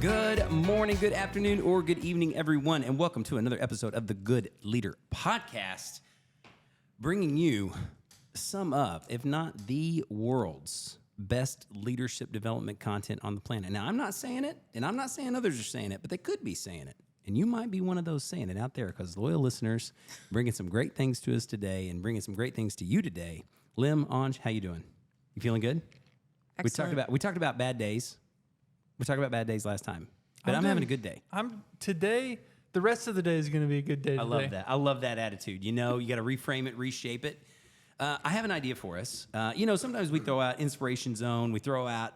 Good morning, good afternoon, or good evening, everyone, and welcome to another episode of the Good Leader Podcast, bringing you some of, if not the world's best leadership development content on the planet. Now, I'm not saying it, and I'm not saying others are saying it, but they could be saying it. And you might be one of those saying it out there because loyal listeners bringing some great things to us today and bringing some great things to you today. Lim, Anj, how you doing? You feeling good? Excellent. We talked about bad days. We talked about bad days last time, but I'm having a good day. Today, the rest of the day is going to be a good day today. I love that. I love that attitude. You know, you got to reframe it, reshape it. I have an idea for us. Sometimes we throw out Inspiration Zone. We throw out,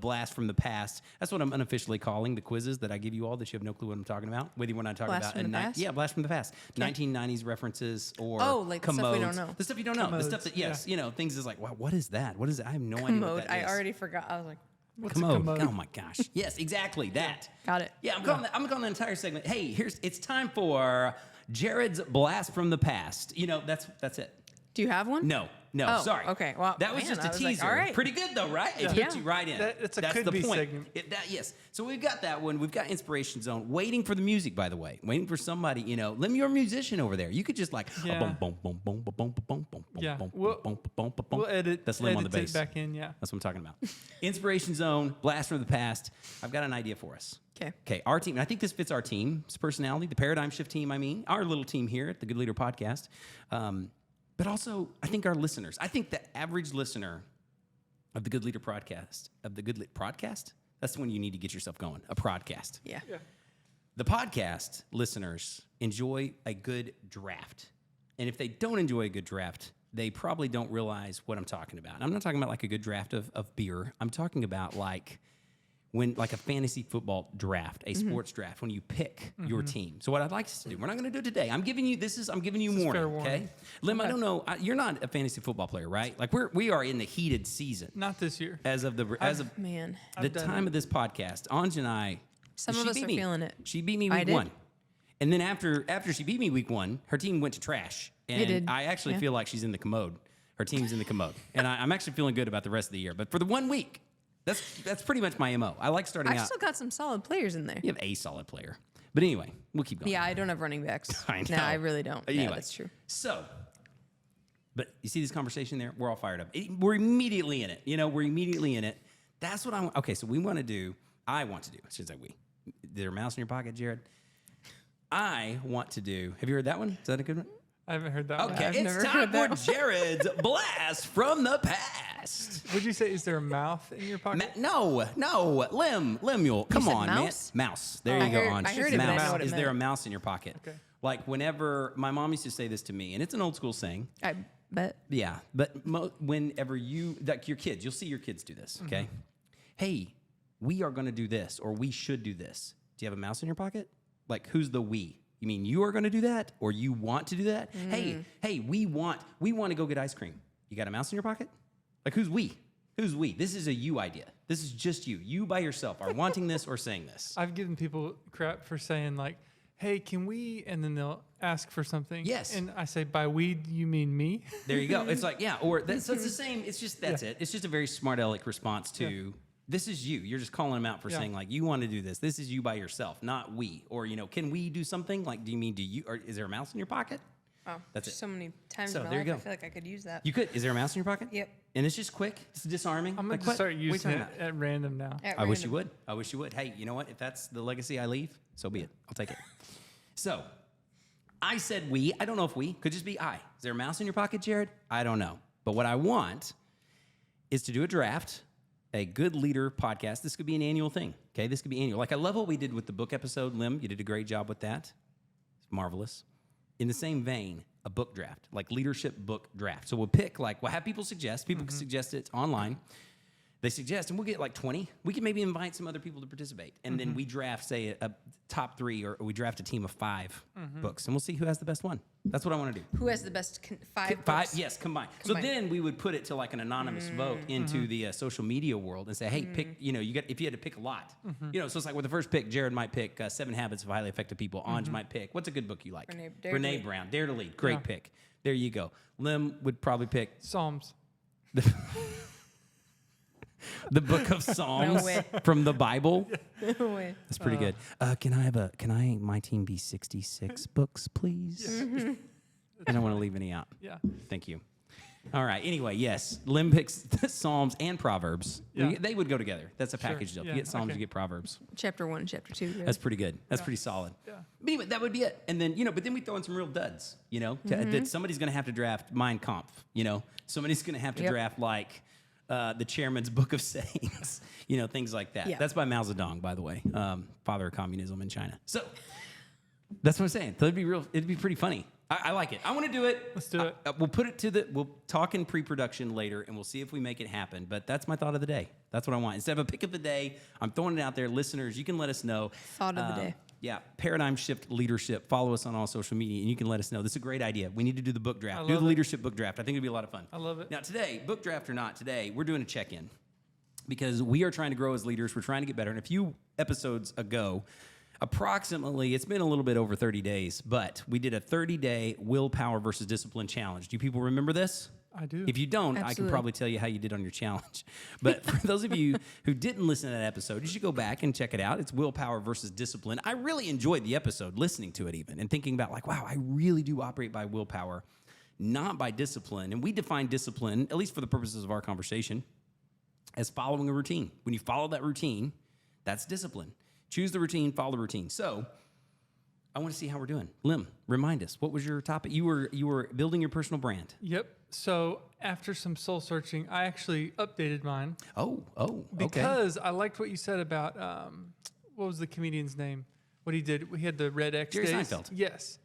Blast from the Past. That's what I'm unofficially calling the quizzes that I give you all that you have no clue what I'm talking about. Whether you want to talk Blast about from the past? Yeah, Blast from the Past. Okay. 1990s references or like the stuff we don't know. The stuff you don't know. The stuff that, things is like, wow, what is that? What is that? I have no idea what that is. I already forgot. I was like, What's commode. a commode? Oh my gosh. Yes, exactly. That. got it. Yeah, I'm calling the entire segment. Hey, it's time for Jared's Blast from the Past. That's it. Do you have one? No, Oh, sorry. okay. Well, that was man, just a I was teaser. like, all right. Pretty good though, right? It Yeah. hits you right in. That's the could be point. segment. Yes. So we've got that one. We've got Inspiration Zone. Waiting for the music, by the way. Waiting for somebody. Lim, you're a musician over there. You could just like boom, boom, boom, boom, boom, boom, boom, boom, Yeah. boom, We'll- boom, boom, boom, boom. We'll edit. That's Lim on the edit bass. it back in. Yeah. That's what I'm talking about. Inspiration Zone, Blast from the Past. I've got an idea for us. Okay, our team, and I think this fits our team's personality, the Paradigm Shift team, our little team here at the Good Leader Podcast. But also, I think our listeners, I think the average listener of the Good Leader Podcast, that's when you need to get yourself going, a podcast. Yeah. The podcast listeners enjoy a good draft. And if they don't enjoy a good draft, they probably don't realize what I'm talking about. I'm not talking about like a good draft of beer. I'm talking about like a fantasy football draft, a sports draft, when you pick your team. So what I'd like us to do, we're not going to do it today. I'm giving you warning, fair okay? warning. Lim, I don't know, you're not a fantasy football player, right? Like we are in the heated season. Not this year. As of the Man. the time of this podcast, Anj and I, Some she of us beat are me. feeling it. She beat me I week did. one. And then after she beat me week one, her team went to trash. And They did. I actually Yeah. feel like she's in the commode. Her team's in the commode. And I'm actually feeling good about the rest of the year. But for the 1 week, that's pretty much my MO. I like starting I've out. still got some solid players in there. You have a solid player. But anyway, we'll keep going. Yeah, I don't have running backs. I know. No, I really don't. Anyway, Yeah, that's true. So, but you see this conversation there? We're all fired up. We're immediately in it. We're immediately in it. That's what I want. Okay, so I want to do, I should say we. Is there a mouse in your pocket, Jared? I want to do, have you heard that one? Is that a good one? I haven't heard that one. Okay, I've it's never time heard for that. Jared's Blast from the Past. Would you say, is there a mouth in your pocket? No, Lemuel. Come said on, mouse? man. Mouse. There Oh, you go, I Anj. heard it, but I didn't know what it Is there a meant. mouse in your pocket? Okay. Like whenever, my mom used to say this to me, and it's an old school saying. I bet. Yeah, but whenever like your kids, you'll see your kids do this, okay? Hey, we are going to do this, or we should do this. Do you have a mouse in your pocket? Like, who's the we? You mean you are going to do that, or you want to do that? Hey, we want to go get ice cream. You got a mouse in your pocket? Like, who's we? Who's we? This is a you idea. This is just you. You by yourself are wanting this or saying this. I've given people crap for saying like, hey, can we? And then they'll ask for something. Yes. And I say, by we, you mean me? There you go. It's like, yeah, or so it's the same. It's just, that's it. It's just a very smart aleck response to, this is you. You're just calling them out for saying like, you want to do this. This is you by yourself, not we. Or, can we do something? Like, do you, or is there a mouse in your pocket? Oh, That's it. so many times So in my there you life, go. I feel like I could use that. You could. Is there a mouse in your pocket? Yep. And it's just quick. It's disarming. I'm going Like, to what? start What are you using talking it about? at random now. At I wish random. you would. I wish you would. Hey, you know what? If that's the legacy I leave, so be it. I'll take it. So, I said we. I don't know if we. Could just be I. Is there a mouse in your pocket, Jared? I don't know. But what I want is to do a draft, a Good Leader podcast. This could be an annual thing, okay? This could be annual. Like, I love what we did with the book episode. Lim, you did a great job with that. It's marvelous. In the same vein, a book draft, like leadership book draft. So we'll pick, we'll have people suggest. People can suggest it online. They suggest, and we'll get like 20. We can maybe invite some other people to participate. And then we draft, say, a top 3, or we draft a team of 5 books, and we'll see who has the best one. That's what I want to do. Who has the best 5 Five, books? yes, combined. So Combined. then we would put it to like an anonymous vote into the social media world and say, hey, pick. If you had to pick a lot, so it's like with the first pick, Jared might pick 7 Habits of Highly Effective People. Anj might pick, what's a good book you like? Dare to Lead. Brown, Dare to Lead. Great Yeah. pick. There you go. Lim would probably pick. Psalms. The book of Psalms way. from the Bible. No way. That's pretty good. Can I my team be 66 books, please? I don't want to leave any out. Yeah. Thank you. All right. Anyway, yes, Lim picks the Psalms and Proverbs. Yeah. They would go together. That's a package deal. Yeah, You get Psalms, okay. you get Proverbs. Chapter 1, chapter 2. Really. That's pretty good. That's pretty solid. Yeah. But anyway, that would be it. And then, but then we throw in some real duds, that somebody's going to have to draft Mein Kampf, Somebody's going to have to Yep. draft like the chairman's book of sayings, things like that. Yeah. That's by Mao Zedong, by the way, father of communism in China. So that's what I'm saying. So it'd be pretty funny. I like it. I want to do it. Let's do it. We'll put it we'll talk in pre-production later, and we'll see if we make it happen. But that's my thought of the day. That's what I want. Instead of a pick of the day, I'm throwing it out there. Listeners, you can let us know. Thought of the day. Yeah, Paradigm Shift Leadership. Follow us on all social media, and you can let us know. This is a great idea. We need to do the book draft. Do love the it. leadership book draft. I think it'd be a lot of fun. I love it. Now, today, book draft or not, today, we're doing a check-in because we are trying to grow as leaders. We're trying to get better. And a few episodes ago, approximately, it's been a little bit over 30 days, but we did a 30-day willpower versus discipline challenge. Do you people remember this? I do. If you don't, I can Absolutely. probably tell you how you did on your challenge. But for those of you who didn't listen to that episode, you should go back and check it out. It's willpower versus discipline. I really enjoyed the episode, listening to it even, and thinking about like, wow, I really do operate by willpower, not by discipline. And we define discipline, at least for the purposes of our conversation, as following a routine. When you follow that routine, that's discipline. Choose the routine, follow the routine. So I want to see how we're doing. Lim, remind us. What was your topic? You were building your personal brand. Yep. So after some soul searching, I actually updated mine Oh, okay. because I liked what you said about what was the comedian's name? What he did? He had the red X Jerry days. Seinfeld. Yes.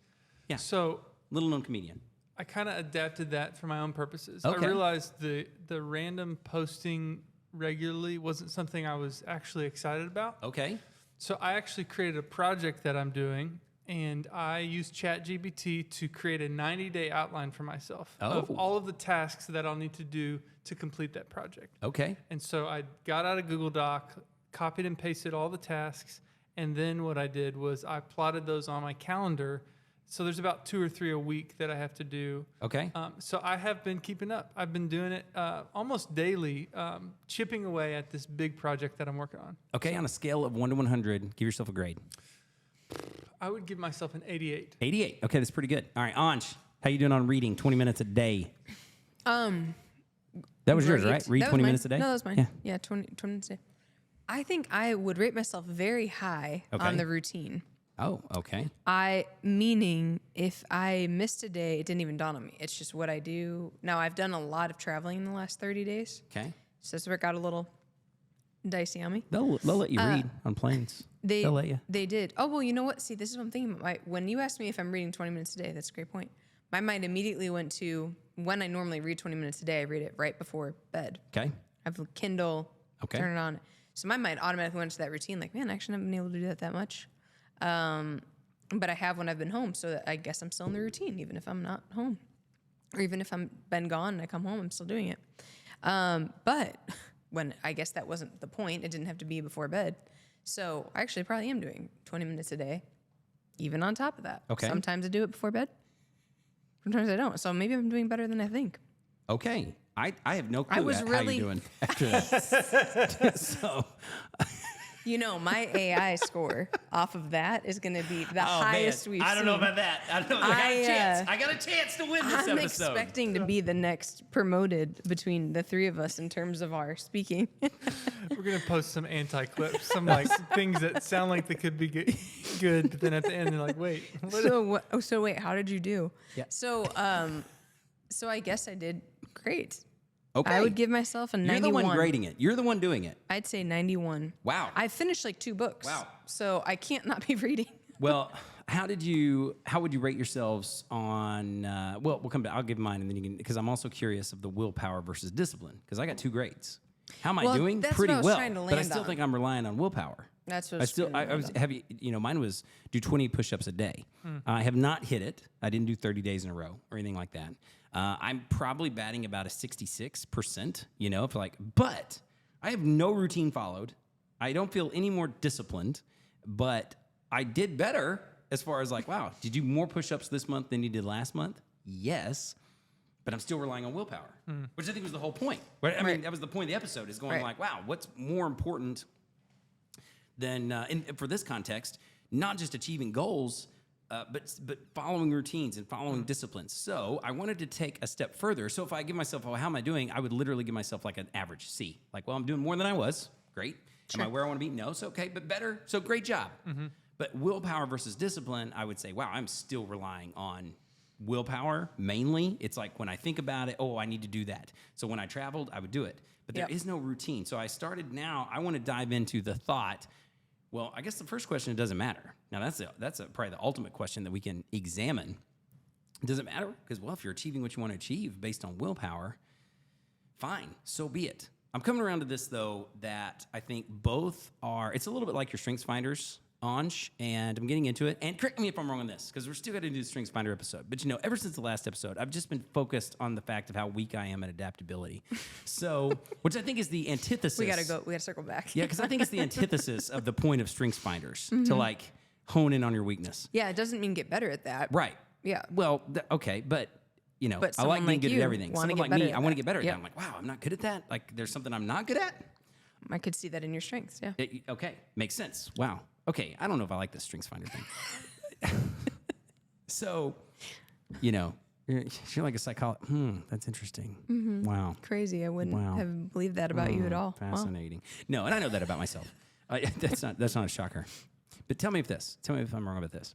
Yeah. So Little known comedian. I kind of adapted that for my own purposes. Okay. I realized the random posting regularly wasn't something I was actually excited about. Okay. So I actually created a project that I'm doing, and I used ChatGPT to create a 90-day outline for myself of Oh. all of the tasks that I'll need to do to complete that project. Okay. And so I got out a Google Doc, copied and pasted all the tasks, and then what I did was I plotted those on my calendar. So there's about 2 or 3 a week that I have to do. Okay. So I have been keeping up. I've been doing it almost daily, chipping away at this big project that I'm working on. Okay. On a scale of 1 to 100, give yourself a grade. I would give myself an 88. 88. Okay, that's pretty good. All right, Anj, how you doing on reading? 20 minutes a day. That was yours, Great. right? Read That was 20 mine. minutes a day? No, that was mine. Yeah. Yeah, 20 minutes a day. I think I would rate myself very high Okay. on the routine. Oh, okay. Meaning if I missed a day, it didn't even dawn on me. It's just what I do. Now, I've done a lot of traveling in the last 30 days. Okay. So this work got a little dicey on me. They'll let you read on planes. They'll let you. They did. Oh, well, you know what? See, this is what I'm thinking about. When you asked me if I'm reading 20 minutes a day, that's a great point. My mind immediately went to when I normally read 20 minutes a day, I read it right before bed. Okay. I have a Kindle, Okay. turn it on. So my mind automatically went to that routine, like, man, I actually haven't been able to do that much. But I have when I've been home, so that I guess I'm still in the routine, even if I'm not home. Or even if I'm been gone and I come home, I'm still doing it. But when I guess that wasn't the point, it didn't have to be before bed. So I actually probably am doing 20 minutes a day, even on top of that. Okay. Sometimes I do it before bed. Sometimes I don't. So maybe I'm doing better than I think. Okay. I have no clue I was how really- you're doing after that. So, You know, my AI score off of that is going to be the highest we've seen. I don't know about that. I don't know. I got a chance. I I got a chance to win this I'm episode. expecting to be the next promoted between the three of us in terms of our speaking. We're going to post some anti-clips, some like things that sound like they could be good, but then at the end they're like, wait. What So wait, how did you do? Yeah. So I guess I did great. Okay. I would give myself a 91. You're the one grading it. You're the one doing it. I'd say 91. Wow. I finished like 2 books. Wow. So I can't not be reading. Well, how would you rate yourselves on, we'll come back. I'll give mine and then you can, because I'm also curious of the willpower versus discipline, because I got 2 grades. How am I Well, doing? that's Pretty what I was well. trying to But I land still on. think I'm relying on willpower. That's what I still, I was, have you, mine was do 20 push-ups a day. I have not hit it. I didn't do 30 days in a row or anything like that. I'm probably batting about a 66%, if but I have no routine followed. I don't feel any more disciplined, but I did better as far as wow, did you more push-ups this month than you did last month? Yes. but I'm still relying on willpower, which I think was the whole point. Right? I mean, that was the point of the episode, is going Right. like, wow, what's more important than, for this context, not just achieving goals, but following routines and following disciplines. So I wanted to take a step further. So if I give myself, oh, how am I doing? I would literally give myself like an average C. Like, well, I'm doing more than I was. Great. Am I where I want to be? No. So okay, but better. So great job. But willpower versus discipline, I would say, wow, I'm still relying on willpower mainly. It's like when I think about it, oh, I need to do that. So when I traveled, I would do it. But there is no routine. So I started now, I want to dive into the thought, well, I guess the first question, it doesn't matter. Now, that's probably the ultimate question that we can examine. Does it matter? Because, well, if you're achieving what you want to achieve based on willpower, fine, so be it. I'm coming around to this, though, that I think both are, it's a little bit like your Strengths Finders, Anj, and I'm getting into it. And correct me if I'm wrong on this, because we're still going to do the Strengths Finder episode. But, ever since the last episode, I've just been focused on the fact of how weak I am at adaptability. So, which I think is the antithesis. We gotta circle back. Yeah, because I think it's the antithesis of the point of Strengths Finders, to like hone in on your weakness. Yeah, it doesn't mean get better at that. Right. Yeah. Well, okay, but I like someone being like good at you everything. wanna Someone get like better me, at I want to that. get better at Yeah. that. I'm like, wow, I'm not good at that. Like, there's something I'm not good at. I could see that in your strengths. Yeah. Okay, makes sense. Wow. Okay, I don't know if I like this Strengths Finder thing. So, you're like a psychologist. That's interesting. Wow. Crazy. I wouldn't Wow. have believed that about you at all. Wow. Fascinating. No, and I know that about myself. That's not a shocker. But tell me if I'm wrong about this.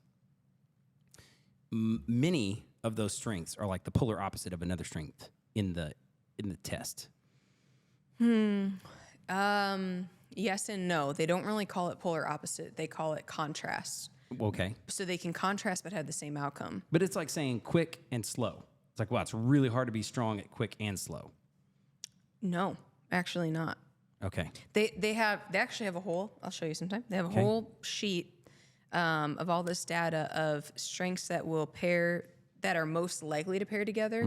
Many of those strengths are like the polar opposite of another strength in the test. Yes and no. They don't really call it polar opposite. They call it contrast. Okay. So they can contrast but have the same outcome. But it's like saying quick and slow. It's like, wow, it's really hard to be strong at quick and slow. No, actually not. Okay. They actually have a whole, I'll show you sometime. They have a whole sheet of all this data of strengths that will pair, that are most likely to pair together,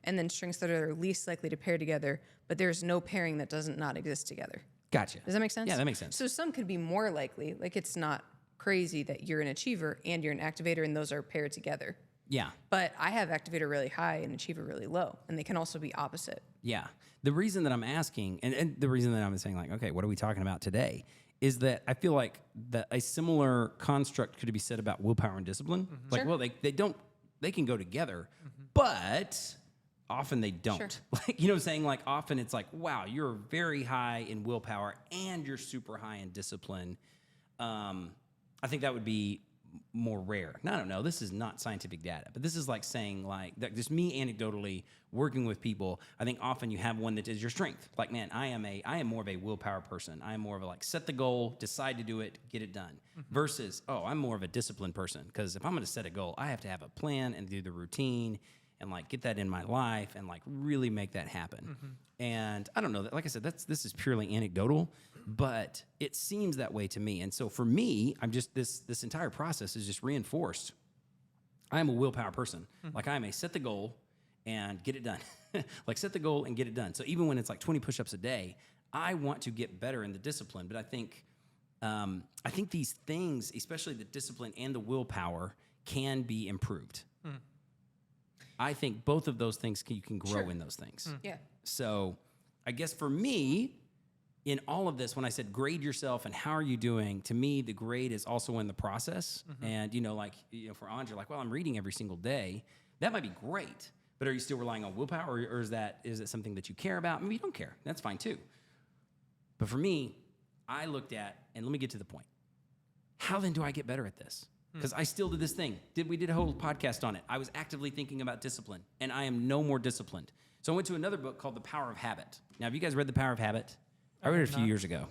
and then strengths that are least likely to pair together, but there's no pairing that doesn't not exist together. Gotcha. Does that make sense? Yeah, that makes sense. So some could be more likely, like it's not crazy that you're an achiever and you're an activator and those are paired together. Yeah. But I have activator really high and achiever really low, and they can also be opposite. Yeah. The reason that I'm asking, and the reason that I'm saying, like, okay, what are we talking about today, is that I feel like that a similar construct could be said about willpower and discipline. Like, well, they can go together, but often they don't. Sure. Like, you know what I'm saying? Like, often it's like, wow, you're very high in willpower and you're super high in discipline. I think that would be more rare. Now, I don't know. This is not scientific data, but this is like saying, like, that just me anecdotally working with people. I think often you have one that is your strength. Like, man, I am more of a willpower person. I am more of a like set the goal, decide to do it, get it done. Versus, oh, I'm more of a disciplined person, because if I'm going to set a goal, I have to have a plan and do the routine and like get that in my life and like really make that happen. And I don't know that, like I said, this is purely anecdotal, but it seems that way to me. And so for me, I'm just, this entire process is just reinforced. I am a willpower person. Like, I'm a set the goal and get it done. Like, set the goal and get it done. So even when it's like 20 push-ups a day, I want to get better in the discipline. But I think these things, especially the discipline and the willpower, can be improved. I think both of those things, you can grow in those things. Yeah. So I guess for me, in all of this, when I said grade yourself and how are you doing, to me, the grade is also in the process. And, for Andre, like, well, I'm reading every single day. That might be great, but are you still relying on willpower, or is it something that you care about? Maybe you don't care. That's fine too. But for me, I looked at, and let me get to the point. How then do I get better at this? Because I still did this thing. We did a whole podcast on it. I was actively thinking about discipline, and I am no more disciplined. So I went to another book called The Power of Habit. Now, have you guys read The Power of Habit? I read it a few years ago.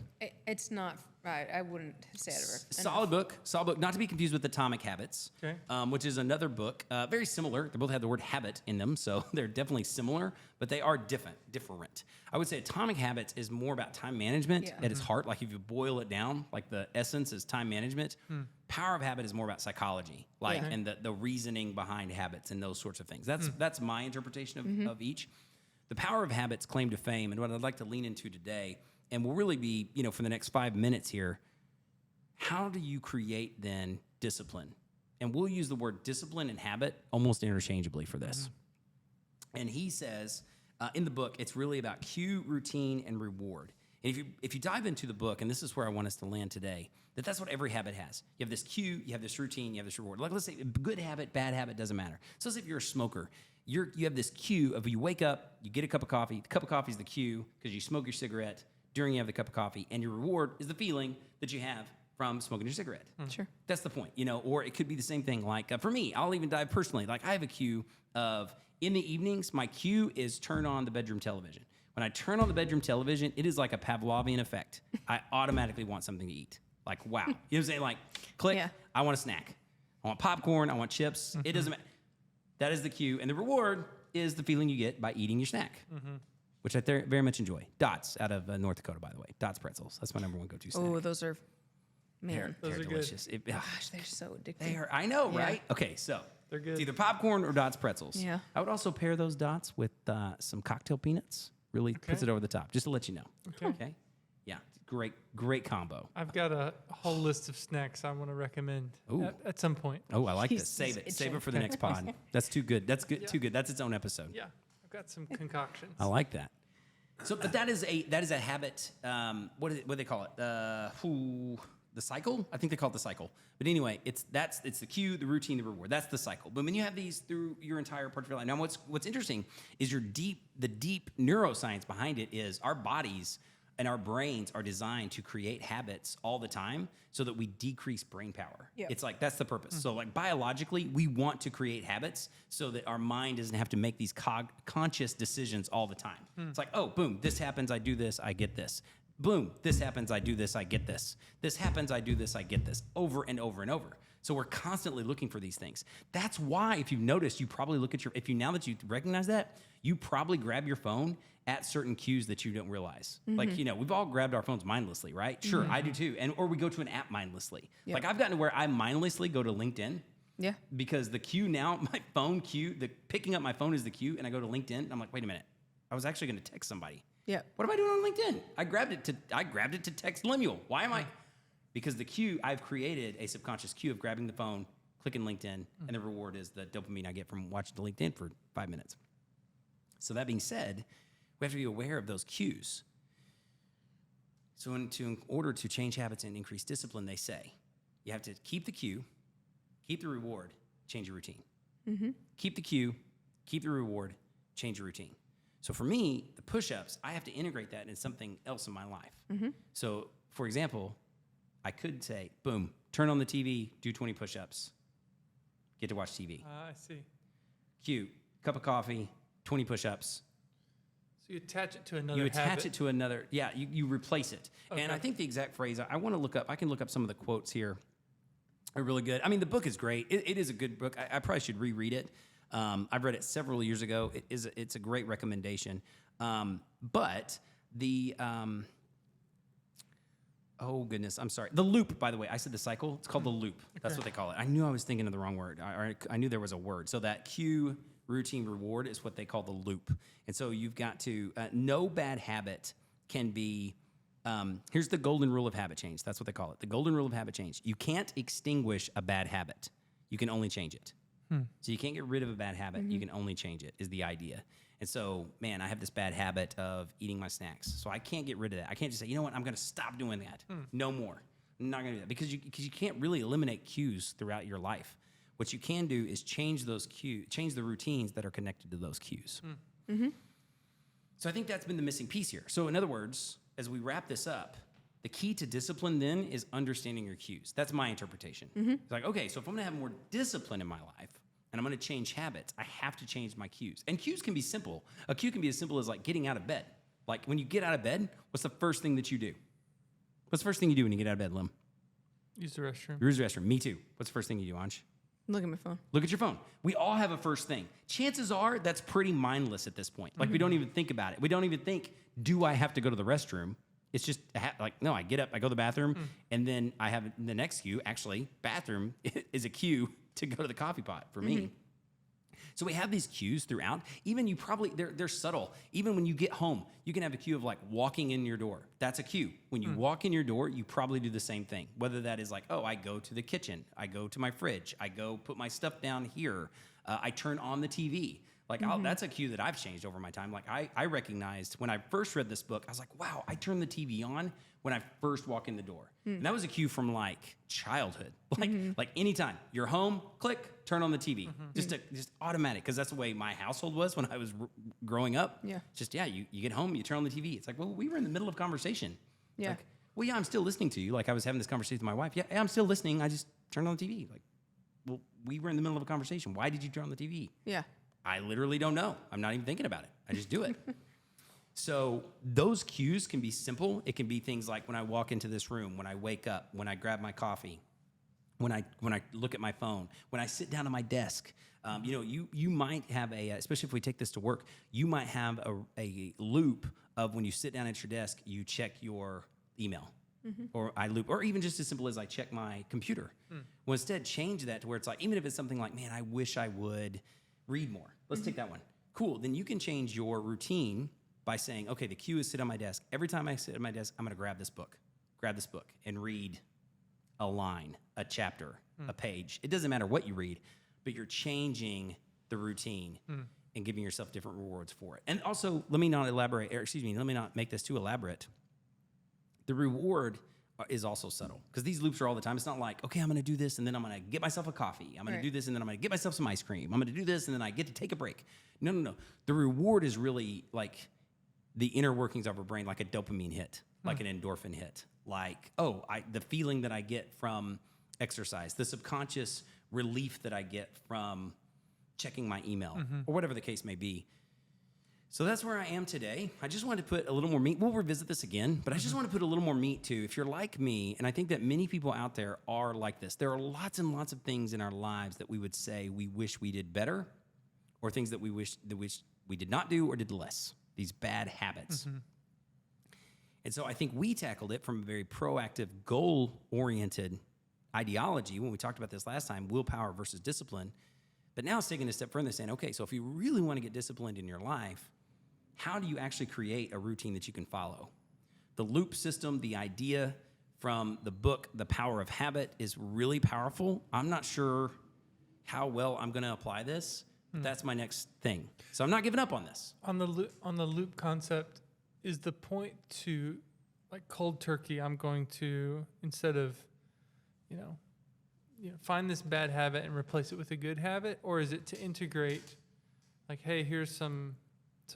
It's not right. I wouldn't say it ever. Solid book, not to be confused with Atomic Habits, which is another book, very similar. They both have the word habit in them, so they're definitely similar, but they are different. I would say Atomic Habits is more about time management at its heart. Like, if you boil it down, like the essence is time management. Power of Habit is more about psychology, and the reasoning behind habits and those sorts of things. That's my interpretation of each. The Power of Habit's claim to fame, and what I'd like to lean into today, and will really be, for the next 5 minutes here, how do you create then discipline? And we'll use the word discipline and habit almost interchangeably for this. And he says in the book, it's really about cue, routine, and reward. And if you dive into the book, and this is where I want us to land today, that's what every habit has. You have this cue, you have this routine, you have this reward. Like let's say good habit, bad habit, doesn't matter. So let's say if you're a smoker, you have this cue of you wake up, you get a cup of coffee. The cup of coffee is the cue because you smoke your cigarette during you have the cup of coffee, and your reward is the feeling that you have from smoking your cigarette. Sure. That's the point, or it could be the same thing. Like for me, I'll even dive personally. Like I have a cue of in the evenings, my cue is turn on the bedroom television. When I turn on the bedroom television, it is like a Pavlovian effect. I automatically want something to eat. Like, wow. You know what I'm saying? Like, click, Yeah. I want a snack. I want popcorn, I want chips. It doesn't matter. That is the cue. And the reward is the feeling you get by eating your snack, which I very much enjoy. Dots out of North Dakota, by the way. Dots pretzels. That's my number one go-to snack. Oh, those are, man. Those They're are good. delicious. Gosh, they're so addictive. They are, I know, Yeah. right? Okay, so They're good. it's either popcorn or Dots pretzels. Yeah. I would also pair those Dots with some cocktail peanuts. Really puts it over the top, just to let you know. Okay. Yeah, great combo. I've got a whole list of snacks I want to recommend Ooh. at some point. Oh, I like this. He's Save it. Save itching. it for the next pod. That's too good. That's good. Too good. That's its own episode. Yeah, I've got some concoctions. I like that. So, but that is a habit. What do they call it? The cycle. I think they call it the cycle. But anyway, it's the cue, the routine, the reward. That's the cycle. But when you have these through your entire part of your life, now what's interesting is the deep neuroscience behind it is our bodies and our brains are designed to create habits all the time so that we decrease brain power. Yep. It's like that's the purpose. So like biologically, we want to create habits so that our mind doesn't have to make these conscious decisions all the time. It's like, oh, boom, this happens, I do this, I get this. Boom, this happens, I do this, I get this. This happens, I do this, I get this. Over and over and over. So we're constantly looking for these things. That's why, if you've noticed, you probably look at now that you recognize that, you probably grab your phone at certain cues that you don't realize. Like, we've all grabbed our phones mindlessly, right? Sure, I do too. Or we go to an app mindlessly. Yep. Like I've gotten to where I mindlessly go to LinkedIn. Yeah. Because the cue now, my phone cue, picking up my phone is the cue, and I go to LinkedIn, and I'm like, wait a minute, I was actually going to text somebody. Yeah. What am I doing on LinkedIn? I grabbed it to text Lemuel. Why am I? Because the cue, I've created a subconscious cue of grabbing the phone, clicking LinkedIn, and the reward is the dopamine I get from watching the LinkedIn for 5 minutes. So that being said, we have to be aware of those cues. So in order to change habits and increase discipline, they say you have to keep the cue, keep the reward, change your routine. Keep the cue, keep the reward, change your routine. So for me, the push-ups, I have to integrate that in something else in my life. So for example, I could say, boom, turn on the TV, do 20 push-ups, get to watch TV. I see. Cue, cup of coffee, 20 push-ups. So you attach it to another You attach habit. it to another, you replace it. And Okay. I think the exact phrase, I want to look up, I can look up some of the quotes here, are really good. I mean, the book is great. It is a good book. I probably should reread it. I've read it several years ago. It's a great recommendation. But the, oh goodness, I'm sorry. The loop, by the way, I said the cycle. It's called the loop. That's what they call it. I knew I was thinking of the wrong word. I knew there was a word. So that cue, routine, reward is what they call the loop. And so you've got to, no bad habit can be, here's the golden rule of habit change. That's what they call it. The golden rule of habit change. You can't extinguish a bad habit. You can only change it. So you can't get rid of a bad habit. You can only change it is the idea. And so, man, I have this bad habit of eating my snacks. So I can't get rid of that. I can't just say, you know what, I'm going to stop doing that. No more. I'm not going to do that because you can't really eliminate cues throughout your life. What you can do is change those cues, change the routines that are connected to those cues. So I think that's been the missing piece here. So in other words, as we wrap this up, the key to discipline then is understanding your cues. That's my interpretation. It's like, okay, so if I'm going to have more discipline in my life and I'm going to change habits, I have to change my cues. And cues can be simple. A cue can be as simple as like getting out of bed. Like when you get out of bed, what's the first thing that you do? What's the first thing you do when you get out of bed, Lim? Use the restroom. Use the restroom. Me too. What's the first thing you do, Anj? Look at my phone. Look at your phone. We all have a first thing. Chances are that's pretty mindless at this point. Like we don't even think about it. We don't even think, do I have to go to the restroom? It's just like, no, I get up, I go to the bathroom, and then I have the next cue. Actually, bathroom is a cue to go to the coffee pot for me. So we have these cues throughout. Even they're subtle. Even when you get home, you can have a cue of like walking in your door. That's a cue. When you walk in your door, you probably do the same thing. Whether that is like, oh, I go to the kitchen, I go to my fridge, I go put my stuff down here, I turn on the TV. Like that's a cue that I've changed over my time. Like I recognized when I first read this book, I was like, wow, I turned the TV on when I first walk in the door. And that was a cue from like childhood. Like anytime you're home, click, turn on the TV. Just automatic, because that's the way my household was when I was growing up. Yeah. Just you get home, you turn on the TV. It's like, well, we were in the middle of conversation. Yeah. Like, well, yeah, I'm still listening to you. Like I was having this conversation with my wife. Yeah, I'm still listening. I just turned on the TV. Like, well, we were in the middle of a conversation. Why did you turn on the TV? Yeah. I literally don't know. I'm not even thinking about it. I just do it. So those cues can be simple. It can be things like when I walk into this room, when I wake up, when I grab my coffee, when I look at my phone, when I sit down at my desk. You might have especially if we take this to work, you might have a loop of when you sit down at your desk, you check your email. Or I loop, or even just as simple as I check my computer. Well, instead, change that to where it's like, even if it's something like, man, I wish I would read more. Let's take that one. Cool. Then you can change your routine by saying, okay, the cue is sit on my desk. Every time I sit at my desk, I'm going to grab this book, and read a line, a chapter, a page. It doesn't matter what you read, but you're changing the routine and giving yourself different rewards for it. And also, let me not make this too elaborate. The reward is also subtle, because these loops are all the time. It's not like, okay, I'm going to do this, and then I'm going to get myself a coffee. I'm going to do this, and then I'm going to get myself some ice cream. I'm going to do this, and then I get to take a break. No. The reward is really like the inner workings of our brain, like a dopamine hit, like an endorphin hit, like, the feeling that I get from exercise, the subconscious relief that I get from checking my email, or whatever the case may be. So that's where I am today. I just wanted to put a little more meat. We'll revisit this again, but I just want to put a little more meat to, if you're like me, and I think that many people out there are like this. There are lots and lots of things in our lives that we would say we wish we did better, or things that we wish we did not do or did less. These bad habits. And so I think we tackled it from a very proactive, goal-oriented ideology when we talked about this last time, willpower versus discipline. But now it's taking a step further, saying, okay, so if you really want to get disciplined in your life, how do you actually create a routine that you can follow? The loop system, the idea from the book, The Power of Habit, is really powerful. I'm not sure how well I'm going to apply this. That's my next thing. So I'm not giving up on this. On the loop concept, is the point to, like, cold turkey, I'm going to, instead of, find this bad habit and replace it with a good habit? Or is it to integrate, like, hey, here's some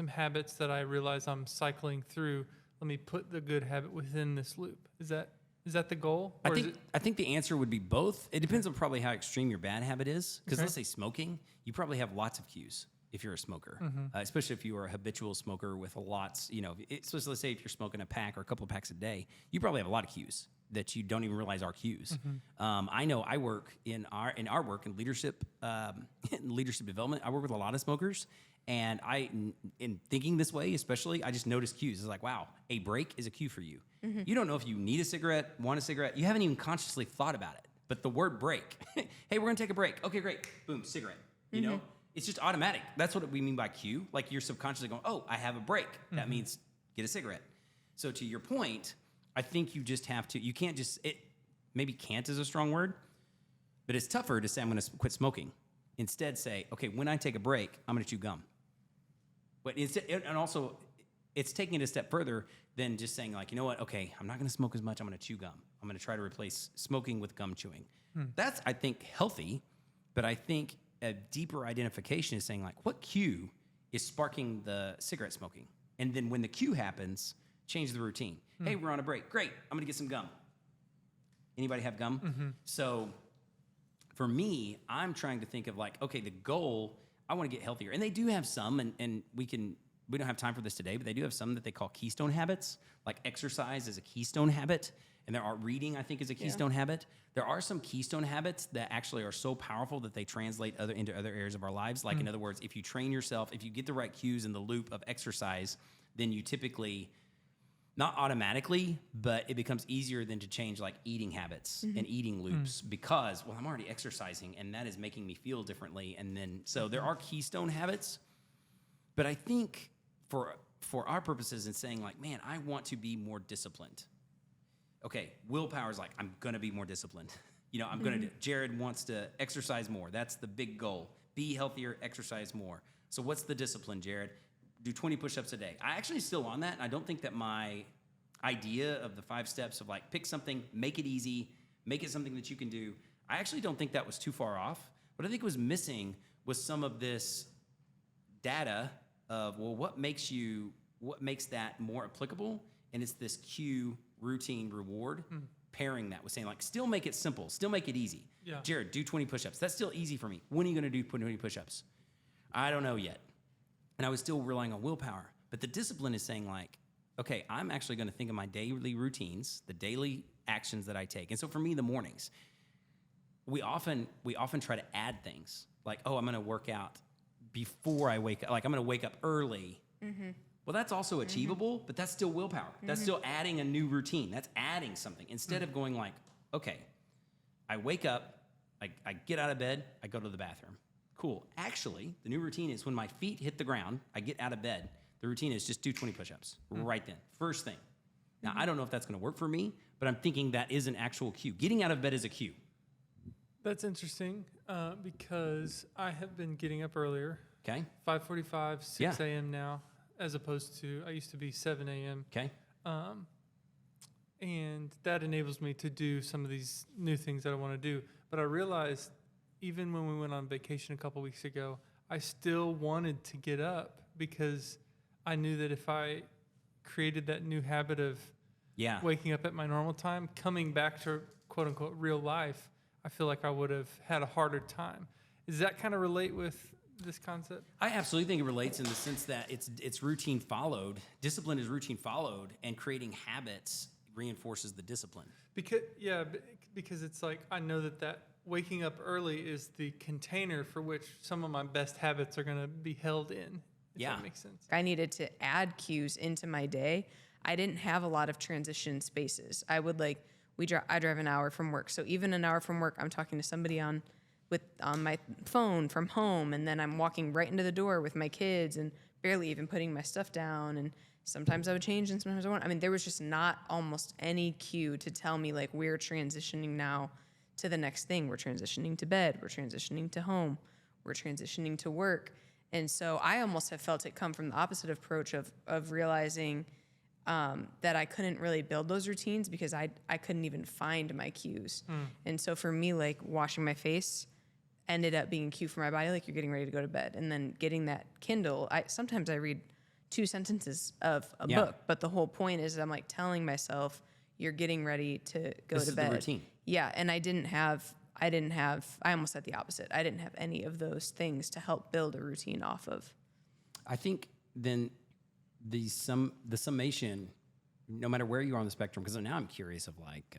habits that I realize I'm cycling through. Let me put the good habit within this loop. Is that the goal? Or I think the answer would be both. It depends on probably how extreme your bad habit is. Because let's say smoking, you probably have lots of cues if you're a smoker, especially if you are a habitual smoker with lots. So let's say if you're smoking a pack or a couple of packs a day, you probably have a lot of cues that you don't even realize are cues. I know I work in our work in leadership, in leadership development. I work with a lot of smokers. And in thinking this way, especially, I just noticed cues. It's like, wow, a break is a cue for you. You don't know if you need a cigarette, want a cigarette. You haven't even consciously thought about it. But the word break, hey, we're going to take a break. Okay, great. Boom, cigarette. You know, it's just automatic. That's what we mean by cue. Like you're subconsciously going, oh, I have a break. That means get a cigarette. So to your point, I think you just have to, you can't just, maybe can't is a strong word, but it's tougher to say I'm going to quit smoking. Instead say, okay, when I take a break, I'm going to chew gum. But and also, it's taking it a step further than just saying, like, you know what, okay, I'm not going to smoke as much, I'm going to chew gum. I'm going to try to replace smoking with gum chewing. That's, I think, healthy, but I think a deeper identification is saying, like, what cue is sparking the cigarette smoking? And then when the cue happens, change the routine. Hey, we're on a break. Great, I'm going to get some gum. Anybody have gum? So for me, I'm trying to think of, like, okay, the goal, I want to get healthier. And they do have some, and we don't have time for this today, but they do have some that they call keystone habits. Like exercise is a keystone habit, and there are reading, I think, is a keystone habit. There are some keystone habits that actually are so powerful that they translate into other areas of our lives. Like, in other words, if you train yourself, if you get the right cues in the loop of exercise, then you typically, not automatically, but it becomes easier than to change, like, eating habits and eating loops because, well, I'm already exercising and that is making me feel differently. And then, so there are keystone habits, but I think for our purposes in saying, like, man, I want to be more disciplined. Okay, willpower is like, I'm going to be more disciplined. I'm going to Jared wants to exercise more. That's the big goal. Be healthier, exercise more. So what's the discipline, Jared? Do 20 push-ups a day. I actually still on that. And I don't think that my idea of the 5 steps of like pick something, make it easy, make it something that you can do. I actually don't think that was too far off. What I think was missing was some of this data of, well, what makes that more applicable? And it's this cue, routine, reward, pairing that with saying like, still make it simple, still make it easy. Yeah. Jared, do 20 push-ups. That's still easy for me. When are you going to do 20 push-ups? I don't know yet. And I was still relying on willpower. But the discipline is saying like, okay, I'm actually going to think of my daily routines, the daily actions that I take. And so for me, the mornings, we often try to add things like, oh, I'm going to work out before I wake up. Like I'm going to wake up early. Well, that's also achievable, but that's still willpower. That's still adding a new routine. That's adding something. Instead of going like, okay, I wake up, I get out of bed, I go to the bathroom. Cool. Actually, the new routine is when my feet hit the ground, I get out of bed. The routine is just do 20 push-ups right then. First thing. Now, I don't know if that's going to work for me, but I'm thinking that is an actual cue. Getting out of bed is a cue. That's interesting because I have been getting up earlier. Okay. 5:45, 6 a.m. now, as opposed to I used to be 7 a.m. Okay. And that enables me to do some of these new things that I want to do. But I realized even when we went on vacation a couple weeks ago, I still wanted to get up because I knew that if I created that new habit of waking up at my normal time, coming back to quote unquote real life, I feel like I would have had a harder time. Does that kind of relate with this concept? I absolutely think it relates in the sense that it's routine followed. Discipline is routine followed, and creating habits reinforces the discipline. Because it's like I know that waking up early is the container for which some of my best habits are going to be held in. If that makes sense. I needed to add cues into my day. I didn't have a lot of transition spaces. I would I drive an hour from work. So even an hour from work, I'm talking to somebody on my phone from home, and then I'm walking right into the door with my kids and barely even putting my stuff down. And sometimes I would change and sometimes I won't. I mean, there was just not almost any cue to tell me like we're transitioning now to the next thing. We're transitioning to bed. We're transitioning to home. We're transitioning to work. And so I almost have felt it come from the opposite approach of realizing that I couldn't really build those routines because I couldn't even find my cues. And so for me, like washing my face ended up being a cue for my body, like you're getting ready to go to bed. And then getting that Kindle, sometimes I read 2 sentences of a book, but the whole point is I'm like telling myself you're getting ready to go This to is bed. the routine. Yeah, and I almost said the opposite. I didn't have any of those things to help build a routine off of. I think then the summation, no matter where you are on the spectrum, because now I'm curious of like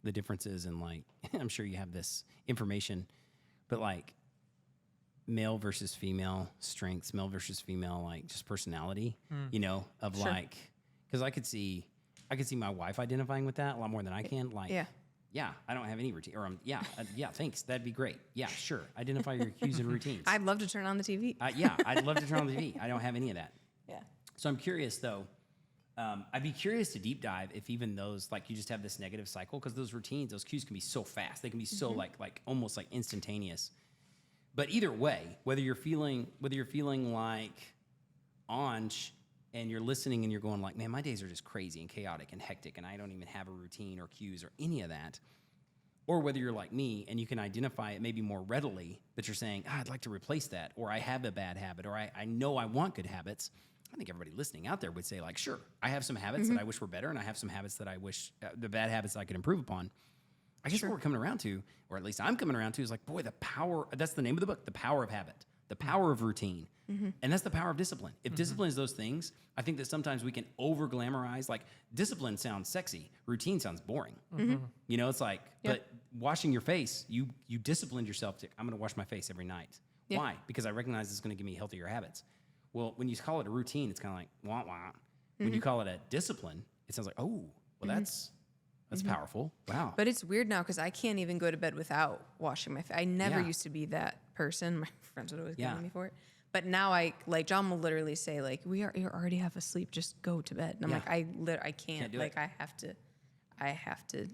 the differences in like, I'm sure you have this information, but like male versus female strengths, male versus female, like just personality, of Sure. like, because I could see my wife identifying with that a lot more than I can. Like, yeah, I don't have any routine. Or thanks. That'd be great. Yeah, sure. Identify your cues and routines. I'd love to turn on the TV. I'd love to turn on the TV. I don't have any of that. Yeah. So I'm curious though. I'd be curious to deep dive if even those, like you just have this negative cycle, because those routines, those cues can be so fast. They can be so like almost like instantaneous. But either way, whether you're feeling like and you're listening and you're going like, man, my days are just crazy and chaotic and hectic and I don't even have a routine or cues or any of that. Or whether you're like me and you can identify it maybe more readily, but you're saying, I'd like to replace that, or I have a bad habit, or I know I want good habits. I think everybody listening out there would say like, sure, I have some habits that I wish were better, and I have some habits that I wish, the bad habits that I could improve upon. I guess what we're coming around to, or at least I'm coming around to, is like, boy, the power, that's the name of the book, The Power of Habit, the power of routine. And that's the power of discipline. If discipline is those things, I think that sometimes we can over glamorize, like discipline sounds sexy, routine sounds boring. It's like, but washing your face, you disciplined yourself to, I'm going to wash my face every night. Why? Because I recognize it's going to give me healthier habits. Well, when you call it a routine, it's kind of like, wah, wah. When you call it a discipline, it sounds like, oh, well, that's powerful. Wow. But it's weird now because I can't even go to bed without washing my face. I never used to be that person. My friends would always get on me for it. But now John will literally say like, you already half asleep, just go to bed. And I'm like, I can't do it. I have to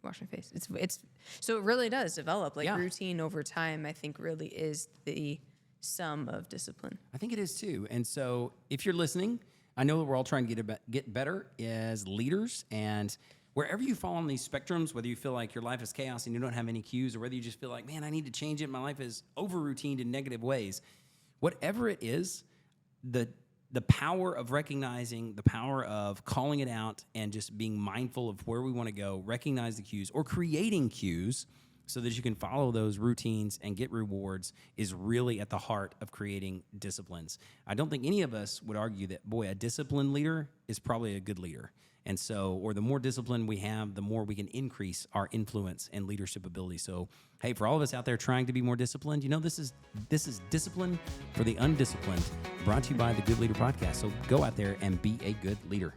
wash my face. It's so it really does develop routine over time. I think really is the sum of discipline. I think it is too. And so if you're listening, I know that we're all trying to get better as leaders, and wherever you fall on these spectrums, whether you feel like your life is chaos and you don't have any cues, or whether you just feel like, man, I need to change it, my life is over-routined in negative ways, whatever it is, the power of recognizing, the power of calling it out and just being mindful of where we want to go, recognize the cues, or creating cues so that you can follow those routines and get rewards is really at the heart of creating disciplines. I don't think any of us would argue that, boy, a disciplined leader is probably a good leader. And so, or the more discipline we have, the more we can increase our influence and leadership ability. So, hey, for all of us out there trying to be more disciplined, this is Discipline for the Undisciplined, brought to you by the Good Leader Podcast. So go out there and be a good leader.